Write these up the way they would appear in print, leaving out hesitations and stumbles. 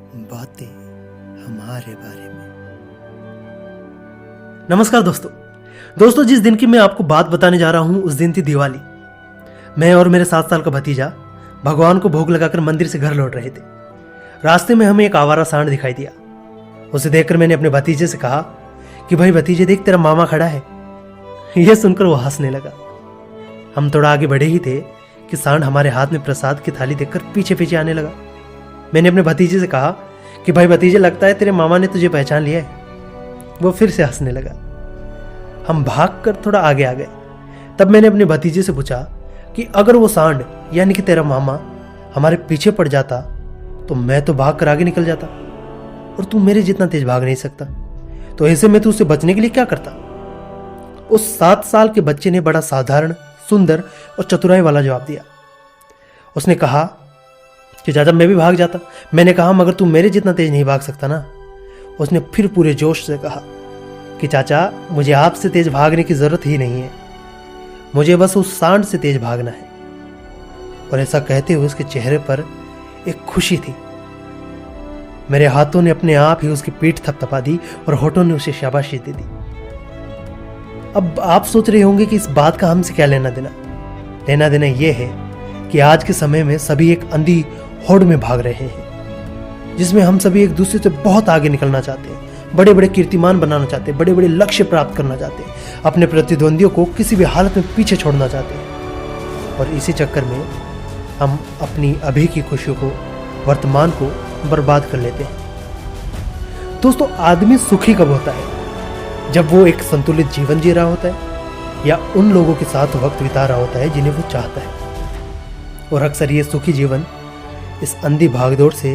बातें हमारे बारे में। नमस्कार दोस्तों, जिस दिन की मैं आपको बात बताने जा रहा हूं उस दिन थी दिवाली। मैं और मेरे 7 साल का भतीजा भगवान को भोग लगाकर मंदिर से घर लौट रहे थे। रास्ते में हमें एक आवारा सांड दिखाई दिया। उसे देखकर मैंने अपने भतीजे से कहा कि भाई भतीजे देख, तेरा मामा खड़ा है। यह सुनकर वो हंसने लगा। हम थोड़ा आगे बढ़े ही थे कि सांड हमारे हाथ में प्रसाद की थाली देखकर पीछे पीछे आने लगा। मैंने अपने भतीजे से कहा कि भाई भतीजे, लगता है तेरे मामा ने तुझे पहचान लिया है। वो फिर से हंसने लगा। हम भागकर थोड़ा आगे आ गए। तब मैंने अपने भतीजे से पूछा कि अगर वो सांड यानी कि तेरा मामा हमारे पीछे पड़ जाता तो मैं तो भागकर आगे निकल जाता, और तू मेरे जितना तेज भाग नहीं सकता, तो ऐसे में तू उससे बचने के लिए क्या करता? उस 7 साल के बच्चे ने बड़ा साधारण, सुंदर और चतुराई वाला जवाब दिया। उसने कहा कि चाचा मैं भी भाग जाता। मैंने कहा मगर तू मेरे जितना तेज नहीं भाग सकता ना। उसने फिर पूरे जोश से कहा कि चाचा मुझे आपसे तेज भागने की जरूरत ही नहीं है, मुझे बस उस सांड से तेज भागना है। और ऐसा कहते हुए उसके चेहरे पर एक खुशी थी। मेरे हाथों ने अपने आप ही उसकी पीठ थपथपा दी और होठों ने उसे शाबाशी दे दी। अब आप सोच रहे होंगे कि इस बात का हमसे क्या लेना देना। लेना देना यह है कि आज के समय में सभी एक अंधी होड़ में भाग रहे हैं, जिसमें हम सभी एक दूसरे से बहुत आगे निकलना चाहते हैं, बड़े बड़े कीर्तिमान बनाना चाहते हैं, बड़े बड़े लक्ष्य प्राप्त करना चाहते हैं, अपने प्रतिद्वंदियों को किसी भी हालत में पीछे छोड़ना चाहते हैं। और इसी चक्कर में हम अपनी अभी की खुशियों को, वर्तमान को बर्बाद कर लेते हैं। दोस्तों, आदमी सुखी कब होता है? जब वो एक संतुलित जीवन जी रहा होता है या उन लोगों के साथ वक्त बिता रहा होता है जिन्हें वो चाहता है। और अक्सर ये सुखी जीवन इस अंधी भागदौड़ से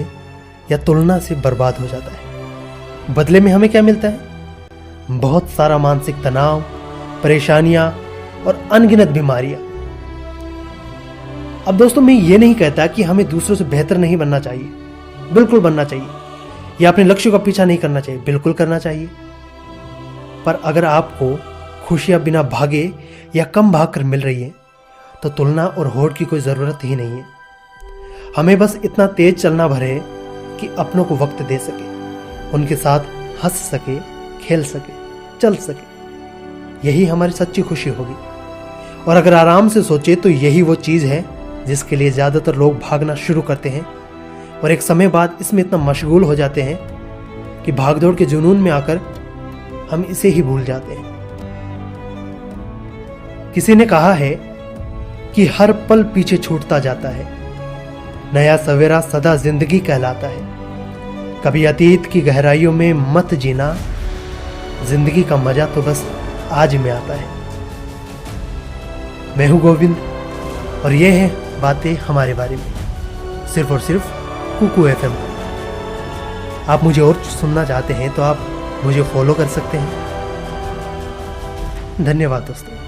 या तुलना से बर्बाद हो जाता है। बदले में हमें क्या मिलता है? बहुत सारा मानसिक तनाव, परेशानियां और अनगिनत बीमारियां। अब दोस्तों, मैं ये नहीं कहता कि हमें दूसरों से बेहतर नहीं बनना चाहिए, बिल्कुल बनना चाहिए, या अपने लक्ष्य का पीछा नहीं करना चाहिए, बिल्कुल करना चाहिए। पर अगर आपको खुशियां बिना भागे या कम भाग कर मिल रही है तो तुलना और होड़ की कोई ज़रूरत ही नहीं है। हमें बस इतना तेज चलना भर है कि अपनों को वक्त दे सके, उनके साथ हंस सके, खेल सके, चल सके। यही हमारी सच्ची खुशी होगी। और अगर आराम से सोचे तो यही वो चीज़ है जिसके लिए ज़्यादातर लोग भागना शुरू करते हैं और एक समय बाद इसमें इतना मशगूल हो जाते हैं कि भागदौड़ के जुनून में आकर हम इसे ही भूल जाते हैं। किसी ने कहा है कि हर पल पीछे छूटता जाता है, नया सवेरा सदा जिंदगी कहलाता है। कभी अतीत की गहराइयों में मत जीना, जिंदगी का मजा तो बस आज में आता है। मैं हूं गोविंद और ये है बातें हमारे बारे में, सिर्फ और सिर्फ कुकू FM। आप मुझे और सुनना चाहते हैं तो आप मुझे फॉलो कर सकते हैं। धन्यवाद दोस्तों।